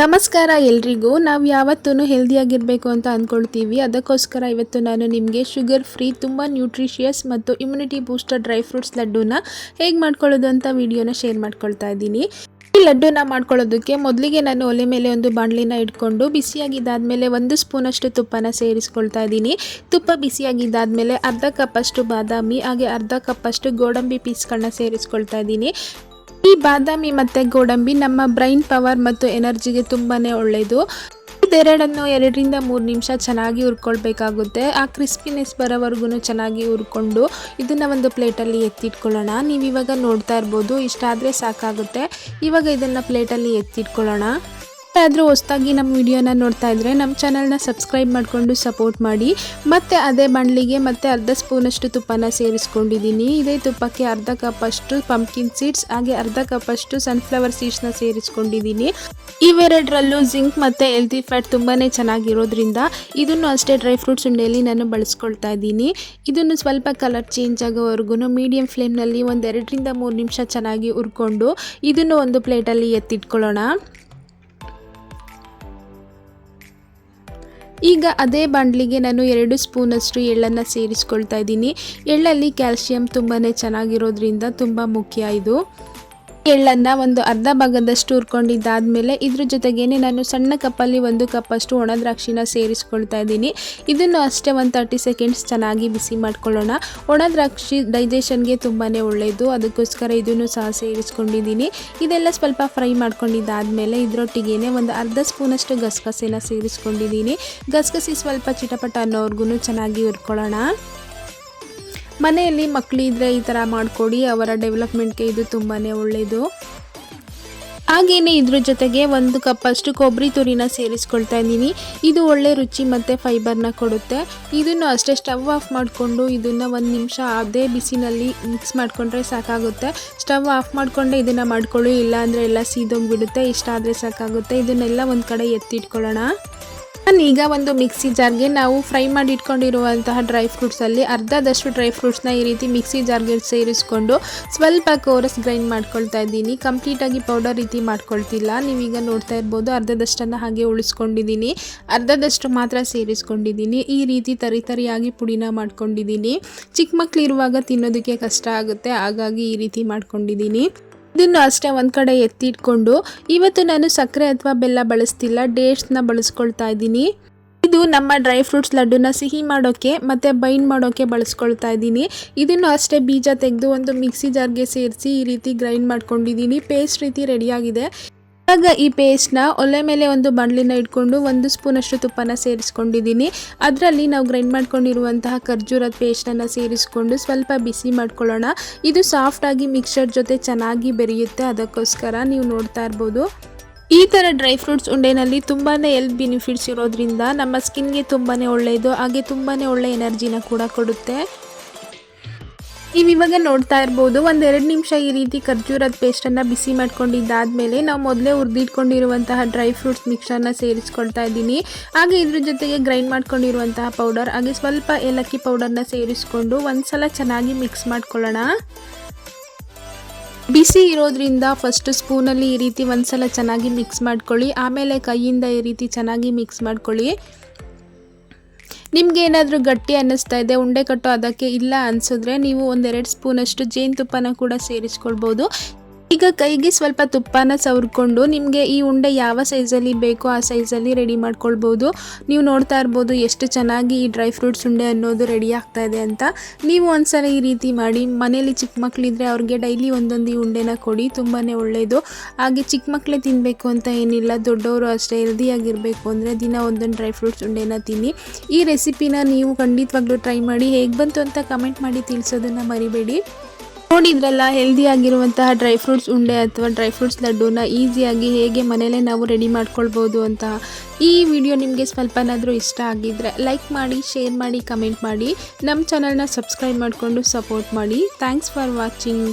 ನಮಸ್ಕಾರ ಎಲ್ರಿಗೂ. ನಾವು ಯಾವತ್ತೂ ಹೆಲ್ದಿಯಾಗಿರಬೇಕು ಅಂತ ಅಂದ್ಕೊಳ್ತೀವಿ. ಅದಕ್ಕೋಸ್ಕರ ಇವತ್ತು ನಾನು ನಿಮಗೆ ಶುಗರ್ ಫ್ರೀ ತುಂಬ ನ್ಯೂಟ್ರಿಷಿಯಸ್ ಮತ್ತು ಇಮ್ಯುನಿಟಿ ಬೂಸ್ಟರ್ ಡ್ರೈ ಫ್ರೂಟ್ಸ್ ಲಡ್ಡೂನ ಹೇಗೆ ಮಾಡ್ಕೊಳ್ಳೋದು ಅಂತ ವಿಡಿಯೋನ ಶೇರ್ ಮಾಡ್ಕೊಳ್ತಾ ಇದ್ದೀನಿ. ಈ ಲಡ್ಡೂನ ಮಾಡ್ಕೊಳ್ಳೋದಕ್ಕೆ ಮೊದಲಿಗೆ ನಾನು ಒಲೆ ಮೇಲೆ ಒಂದು ಬಾಣಲಿನ ಇಟ್ಕೊಂಡು ಬಿಸಿಯಾಗಿದ್ದಾದಮೇಲೆ 1 ಸ್ಪೂನಷ್ಟು ತುಪ್ಪನ ಸೇರಿಸ್ಕೊಳ್ತಾ ಇದ್ದೀನಿ. ತುಪ್ಪ ಬಿಸಿಯಾಗಿದ್ದಾದಮೇಲೆ ಅರ್ಧ ಕಪ್ಪಷ್ಟು ಬಾದಾಮಿ ಹಾಗೆ ಅರ್ಧ ಕಪ್ಪಷ್ಟು ಗೋಡಂಬಿ ಪೀಸ್ಗಳನ್ನ ಸೇರಿಸ್ಕೊಳ್ತಾ ಇದ್ದೀನಿ. ಈ ಬಾದಾಮಿ ಮತ್ತು ಗೋಡಂಬಿ ನಮ್ಮ ಬ್ರೈನ್ ಪವರ್ ಮತ್ತು ಎನರ್ಜಿಗೆ ತುಂಬಾ ಒಳ್ಳೆಯದು. ಇದೆರಡನ್ನು 2 ರಿಂದ 3 ನಿಮಿಷ ಚೆನ್ನಾಗಿ ಹುರ್ಕೊಳ್ಬೇಕಾಗುತ್ತೆ. ಆ ಕ್ರಿಸ್ಪಿನೆಸ್ ಬರೋವರೆಗೂ ಚೆನ್ನಾಗಿ ಹುರ್ಕೊಂಡು ಇದನ್ನು ಒಂದು ಪ್ಲೇಟಲ್ಲಿ ಎತ್ತಿಟ್ಕೊಳ್ಳೋಣ. ನೀವು ಇವಾಗ ನೋಡ್ತಾ ಇರ್ಬೋದು, ಇಷ್ಟಾದರೆ ಸಾಕಾಗುತ್ತೆ. ಇವಾಗ ಇದನ್ನು ಪ್ಲೇಟಲ್ಲಿ ಎತ್ತಿಟ್ಕೊಳ್ಳೋಣ. ಆದರೂ ಹೊಸದಾಗಿ ನಮ್ಮ ವಿಡಿಯೋನ ನೋಡ್ತಾ ಇದ್ದರೆ ನಮ್ಮ ಚಾನಲ್ನ ಸಬ್ಸ್ಕ್ರೈಬ್ ಮಾಡಿಕೊಂಡು ಸಪೋರ್ಟ್ ಮಾಡಿ. ಮತ್ತು ಅದೇ ಬಾಣಲಿಗೆ ಮತ್ತೆ ಅರ್ಧ ಸ್ಪೂನಷ್ಟು ತುಪ್ಪನ ಸೇರಿಸ್ಕೊಂಡಿದ್ದೀನಿ. ಇದೇ ತುಪ್ಪಕ್ಕೆ ಅರ್ಧ ಕಪ್ಪಷ್ಟು ಪಂಪ್ಕಿನ್ ಸೀಡ್ಸ್ ಹಾಗೆ ಅರ್ಧ ಕಪ್ಪಷ್ಟು ಸನ್ಫ್ಲವರ್ ಸೀಡ್ಸ್ನ ಸೇರಿಸ್ಕೊಂಡಿದ್ದೀನಿ. ಇವೆರಡರಲ್ಲೂ ಜಿಂಕ್ ಮತ್ತು ಹೆಲ್ತಿ ಫ್ಯಾಟ್ ತುಂಬಾ ಚೆನ್ನಾಗಿರೋದ್ರಿಂದ ಇದನ್ನು ಅಷ್ಟೇ ಡ್ರೈ ಫ್ರೂಟ್ಸ್ ಉಂಡೆಯಲ್ಲಿ ನಾನು ಬಳಸ್ಕೊಳ್ತಾ ಇದ್ದೀನಿ. ಇದನ್ನು ಸ್ವಲ್ಪ ಕಲರ್ ಚೇಂಜ್ ಆಗೋವರೆಗೂ ಮೀಡಿಯಂ ಫ್ಲೇಮ್ನಲ್ಲಿ ಒಂದು 2 ರಿಂದ 3 ನಿಮಿಷ ಚೆನ್ನಾಗಿ ಹುರ್ಕೊಂಡು ಇದನ್ನು ಒಂದು ಪ್ಲೇಟಲ್ಲಿ ಎತ್ತಿಟ್ಕೊಳ್ಳೋಣ. ಈಗ ಅದೇ ಬಾಣಲಿಗೆ ನಾನು 2 ಸ್ಪೂನಷ್ಟು ಎಳ್ಳನ್ನು ಸೇರಿಸ್ಕೊಳ್ತಾ ಇದ್ದೀನಿ. ಎಳ್ಳಲ್ಲಿ ಕ್ಯಾಲ್ಶಿಯಂ ತುಂಬಾ ಚೆನ್ನಾಗಿರೋದ್ರಿಂದ ತುಂಬ ಮುಖ್ಯ ಇದು. ಎಳ್ಳನ್ನು ಒಂದು ಅರ್ಧ ಭಾಗದಷ್ಟು ಹುರ್ಕೊಂಡಿದ್ದಾದಮೇಲೆ ಇದ್ರ ಜೊತೆಗೇನೆ ನಾನು ಸಣ್ಣ ಕಪ್ಪಲ್ಲಿ 1 ಕಪ್ಪಷ್ಟು ಒಣ ದ್ರಾಕ್ಷಿನ ಸೇರಿಸ್ಕೊಳ್ತಾ ಇದ್ದೀನಿ. ಇದನ್ನು ಅಷ್ಟೇ ಒಂದು 30 ಸೆಕೆಂಡ್ಸ್ ಚೆನ್ನಾಗಿ ಬಿಸಿ ಮಾಡ್ಕೊಳ್ಳೋಣ. ಒಣ ದ್ರಾಕ್ಷಿ ಡೈಜೆಷನ್ಗೆ ತುಂಬಾ ಒಳ್ಳೆಯದು, ಅದಕ್ಕೋಸ್ಕರ ಇದನ್ನು ಸಹ ಸೇರಿಸ್ಕೊಂಡಿದ್ದೀನಿ. ಇದೆಲ್ಲ ಸ್ವಲ್ಪ ಫ್ರೈ ಮಾಡ್ಕೊಂಡಿದ್ದಾದಮೇಲೆ ಇದರೊಟ್ಟಿಗೆ ಒಂದು ಅರ್ಧ ಸ್ಪೂನಷ್ಟು ಗಸಗಸೆನ ಸೇರಿಸ್ಕೊಂಡಿದ್ದೀನಿ. ಗಸಗಸೆ ಸ್ವಲ್ಪ ಚಿಟಪಟ ಅನ್ನೋವರೆಗೂ ಚೆನ್ನಾಗಿ ಹುರ್ಕೊಳ್ಳೋಣ. ಮನೆಯಲ್ಲಿ ಮಕ್ಕಳಿದ್ರೆ ಈ ಥರ ಮಾಡಿಕೊಡಿ, ಅವರ ಡೆವಲಪ್ಮೆಂಟ್ಗೆ ಇದು ತುಂಬಾ ಒಳ್ಳೆಯದು. ಹಾಗೆಯೇ ಇದ್ರ ಜೊತೆಗೆ 1 ಕಪ್ಪಷ್ಟು ಕೊಬ್ಬರಿ ತುರಿನ ಸೇರಿಸ್ಕೊಳ್ತಾ ಇದ್ದೀನಿ. ಇದು ಒಳ್ಳೆ ರುಚಿ ಮತ್ತು ಫೈಬರ್ನ ಕೊಡುತ್ತೆ. ಇದನ್ನು ಅಷ್ಟೇ ಸ್ಟವ್ ಆಫ್ ಮಾಡಿಕೊಂಡು ಇದನ್ನು 1 ನಿಮಿಷ ಅದೇ ಬಿಸಿನಲ್ಲಿ ಮಿಕ್ಸ್ ಮಾಡಿಕೊಂಡ್ರೆ ಸಾಕಾಗುತ್ತೆ. ಸ್ಟವ್ ಆಫ್ ಮಾಡಿಕೊಂಡೆ ಇದನ್ನು ಮಾಡ್ಕೊಳ್ಳಿ, ಇಲ್ಲಾಂದರೆ ಎಲ್ಲ ಸೀದೋಗಿಬಿಡುತ್ತೆ. ಇಷ್ಟ ಆದರೆ ಸಾಕಾಗುತ್ತೆ. ಇದನ್ನೆಲ್ಲ ಒಂದು ಕಡೆ ಎತ್ತಿಟ್ಕೊಳ್ಳೋಣ. ನಾನೀಗ ಒಂದು ಮಿಕ್ಸಿ ಜಾರ್ಗೆ ನಾವು ಫ್ರೈ ಮಾಡಿ ಇಟ್ಕೊಂಡಿರುವಂತಹ ಡ್ರೈ ಫ್ರೂಟ್ಸಲ್ಲಿ ಅರ್ಧದಷ್ಟು ಡ್ರೈ ಫ್ರೂಟ್ಸ್ನ ಈ ರೀತಿ ಮಿಕ್ಸಿ ಜಾರ್ಗೆ ಸೇರಿಸ್ಕೊಂಡು ಸ್ವಲ್ಪ ಕೋರಸ್ ಗ್ರೈಂಡ್ ಮಾಡ್ಕೊಳ್ತಾ ಇದ್ದೀನಿ. ಕಂಪ್ಲೀಟಾಗಿ ಪೌಡರ್ ರೀತಿ ಮಾಡ್ಕೊಳ್ತಿಲ್ಲ. ನೀವೀಗ ನೋಡ್ತಾ ಇರ್ಬೋದು, ಅರ್ಧದಷ್ಟನ್ನು ಹಾಗೆ ಉಳಿಸ್ಕೊಂಡಿದ್ದೀನಿ, ಅರ್ಧದಷ್ಟು ಮಾತ್ರ ಸೇರಿಸ್ಕೊಂಡಿದ್ದೀನಿ. ಈ ರೀತಿ ತರಿಯಾಗಿ ಪುಡಿನ ಮಾಡ್ಕೊಂಡಿದ್ದೀನಿ. ಚಿಕ್ಕ ಮಕ್ಕಳಿರುವಾಗ ತಿನ್ನೋದಕ್ಕೆ ಕಷ್ಟ ಆಗುತ್ತೆ, ಹಾಗಾಗಿ ಈ ರೀತಿ ಮಾಡ್ಕೊಂಡಿದ್ದೀನಿ. ಇದನ್ನು ಅಷ್ಟೇ ಒಂದು ಕಡೆ ಎತ್ತಿಟ್ಕೊಂಡು ಇವತ್ತು ನಾನು ಸಕ್ಕರೆ ಅಥವಾ ಬೆಲ್ಲ ಬಳಸ್ತಿಲ್ಲ, ಡೇಟ್ಸ್ನ ಬಳಸ್ಕೊಳ್ತಾ ಇದ್ದೀನಿ. ಇದು ನಮ್ಮ ಡ್ರೈ ಫ್ರೂಟ್ಸ್ ಲಡ್ಡುನ ಸಿಹಿ ಮಾಡೋಕ್ಕೆ ಮತ್ತು ಬೈಂಡ್ ಮಾಡೋಕ್ಕೆ ಬಳಸ್ಕೊಳ್ತಾ ಇದ್ದೀನಿ. ಇದನ್ನು ಅಷ್ಟೇ ಬೀಜ ತೆಗೆದು ಒಂದು ಮಿಕ್ಸಿ ಜಾರ್ಗೆ ಸೇರಿಸಿ ಈ ರೀತಿ ಗ್ರೈಂಡ್ ಮಾಡ್ಕೊಂಡಿದ್ದೀನಿ. ಪೇಸ್ಟ್ ರೀತಿ ರೆಡಿಯಾಗಿದೆ. ಇವಾಗ ಈ ಪೇಸ್ಟ್ನ ಒಲೆ ಮೇಲೆ ಒಂದು ಬಾಣಲಿನ ಇಟ್ಕೊಂಡು 1 ಸ್ಪೂನಷ್ಟು ತುಪ್ಪನ ಸೇರಿಸ್ಕೊಂಡಿದ್ದೀನಿ. ಅದರಲ್ಲಿ ನಾವು ಗ್ರೈಂಡ್ ಮಾಡ್ಕೊಂಡಿರುವಂತಹ ಖರ್ಜೂರದ ಪೇಸ್ಟನ್ನು ಸೇರಿಸ್ಕೊಂಡು ಸ್ವಲ್ಪ ಬಿಸಿ ಮಾಡ್ಕೊಳ್ಳೋಣ. ಇದು ಸಾಫ್ಟಾಗಿ ಮಿಕ್ಸರ್ ಜೊತೆ ಚೆನ್ನಾಗಿ ಬೆರೆಯುತ್ತೆ, ಅದಕ್ಕೋಸ್ಕರ ನೀವು ನೋಡ್ತಾ ಇರ್ಬೋದು. ಈ ಥರ ಡ್ರೈ ಫ್ರೂಟ್ಸ್ ಉಂಡೆನಲ್ಲಿ ತುಂಬಾ ಹೆಲ್ತ್ ಬೆನಿಫಿಟ್ಸ್ ಇರೋದ್ರಿಂದ ನಮ್ಮ ಸ್ಕಿನ್ಗೆ ತುಂಬಾ ಒಳ್ಳೆಯದು, ಹಾಗೆ ತುಂಬಾ ಒಳ್ಳೆ ಎನರ್ಜಿನ ಕೂಡ ಕೊಡುತ್ತೆ. ನೀವಿವಾಗ ನೋಡ್ತಾ ಇರ್ಬೋದು, 1-2 ನಿಮಿಷ ಈ ರೀತಿ ಖರ್ಜೂರದ ಪೇಸ್ಟನ್ನು ಬಿಸಿ ಮಾಡ್ಕೊಂಡಿದ್ದಾದಮೇಲೆ ನಾವು ಮೊದಲೇ ಹುರಿದಿಟ್ಕೊಂಡಿರುವಂತಹ ಡ್ರೈ ಫ್ರೂಟ್ಸ್ ಮಿಕ್ಸರ್ನ ಸೇರಿಸ್ಕೊಳ್ತಾ ಇದ್ದೀನಿ. ಹಾಗೆ ಇದ್ರ ಜೊತೆಗೆ ಗ್ರೈಂಡ್ ಮಾಡ್ಕೊಂಡಿರುವಂತಹ ಪೌಡರ್ ಹಾಗೆ ಸ್ವಲ್ಪ ಏಲಕ್ಕಿ ಪೌಡರ್ನ ಸೇರಿಸ್ಕೊಂಡು ಒಂದು ಸಲ ಚೆನ್ನಾಗಿ ಮಿಕ್ಸ್ ಮಾಡ್ಕೊಳ್ಳೋಣ. ಬಿಸಿ ಇರೋದ್ರಿಂದ ಫಸ್ಟ್ ಸ್ಪೂನಲ್ಲಿ ಈ ರೀತಿ ಒಂದು ಸಲ ಚೆನ್ನಾಗಿ ಮಿಕ್ಸ್ ಮಾಡ್ಕೊಳ್ಳಿ, ಆಮೇಲೆ ಕೈಯಿಂದ ಈ ರೀತಿ ಚೆನ್ನಾಗಿ ಮಿಕ್ಸ್ ಮಾಡ್ಕೊಳ್ಳಿ. ನಿಮ್ಗೆ ಏನಾದರೂ ಗಟ್ಟಿ ಅನ್ನಿಸ್ತಾ ಇದೆ, ಉಂಡೆ ಕಟ್ಟೋ ಅದಕ್ಕೆ ಇಲ್ಲ ಅನಿಸಿದ್ರೆ ನೀವು 1-2 ಸ್ಪೂನಷ್ಟು ಜೇನುತುಪ್ಪನ ಕೂಡ ಸೇರಿಸ್ಕೊಳ್ಬೋದು. ಈಗ ಕೈಗೆ ಸ್ವಲ್ಪ ತುಪ್ಪನ ಸವರ್ಕೊಂಡು ನಿಮಗೆ ಈ ಉಂಡೆ ಯಾವ ಸೈಜಲ್ಲಿ ಬೇಕೋ ಆ ಸೈಜಲ್ಲಿ ರೆಡಿ ಮಾಡ್ಕೊಳ್ಬೋದು. ನೀವು ನೋಡ್ತಾ ಇರ್ಬೋದು ಎಷ್ಟು ಚೆನ್ನಾಗಿ ಈ ಡ್ರೈ ಫ್ರೂಟ್ಸ್ ಉಂಡೆ ಅನ್ನೋದು ರೆಡಿ ಆಗ್ತಾ ಇದೆ ಅಂತ. ನೀವು ಒಂದ್ಸಲ ಈ ರೀತಿ ಮಾಡಿ. ಮನೇಲಿ ಚಿಕ್ಕ ಮಕ್ಕಳಿದ್ರೆ ಅವ್ರಿಗೆ ಡೈಲಿ ಒಂದೊಂದು ಈ ಉಂಡೆನ ಕೊಡಿ, ತುಂಬಾ ಒಳ್ಳೆಯದು. ಹಾಗೆ ಚಿಕ್ಕ ಮಕ್ಕಳೇ ತಿನ್ನಬೇಕು ಅಂತ ಏನಿಲ್ಲ, ದೊಡ್ಡವರು ಅಷ್ಟೇ ಹೆಲ್ದಿಯಾಗಿರಬೇಕು ಅಂದರೆ ದಿನ ಒಂದೊಂದು ಡ್ರೈ ಫ್ರೂಟ್ಸ್ ಉಂಡೆನ ತಿನ್ನಿ. ಈ ರೆಸಿಪಿನ ನೀವು ಖಂಡಿತವಾಗ್ಲೂ ಟ್ರೈ ಮಾಡಿ. ಹೇಗೆ ಬಂತು ಅಂತ ಕಮೆಂಟ್ ಮಾಡಿ ತಿಳಿಸೋದನ್ನು ಮರಿಬೇಡಿ. ನೋಡಿದ್ರಲ್ಲ, ಹೆಲ್ದಿಯಾಗಿರುವಂತಹ ಡ್ರೈ ಫ್ರೂಟ್ಸ್ ಉಂಡೆ ಅಥವಾ ಡ್ರೈ ಫ್ರೂಟ್ಸ್ ಲಡ್ಡೂನ ಈಸಿಯಾಗಿ ಹೇಗೆ ಮನೇಲೇ ನಾವು ರೆಡಿ ಮಾಡ್ಕೊಳ್ಬೋದು ಅಂತ. ಈ ವಿಡಿಯೋ ನಿಮಗೆ ಸ್ವಲ್ಪನಾದರೂ ಇಷ್ಟ ಆಗಿದ್ದರೆ ಲೈಕ್ ಮಾಡಿ, ಶೇರ್ ಮಾಡಿ, ಕಮೆಂಟ್ ಮಾಡಿ. ನಮ್ಮ ಚಾನಲ್ನ ಸಬ್ಸ್ಕ್ರೈಬ್ ಮಾಡಿಕೊಂಡು ಸಪೋರ್ಟ್ ಮಾಡಿ. Thanks for watching.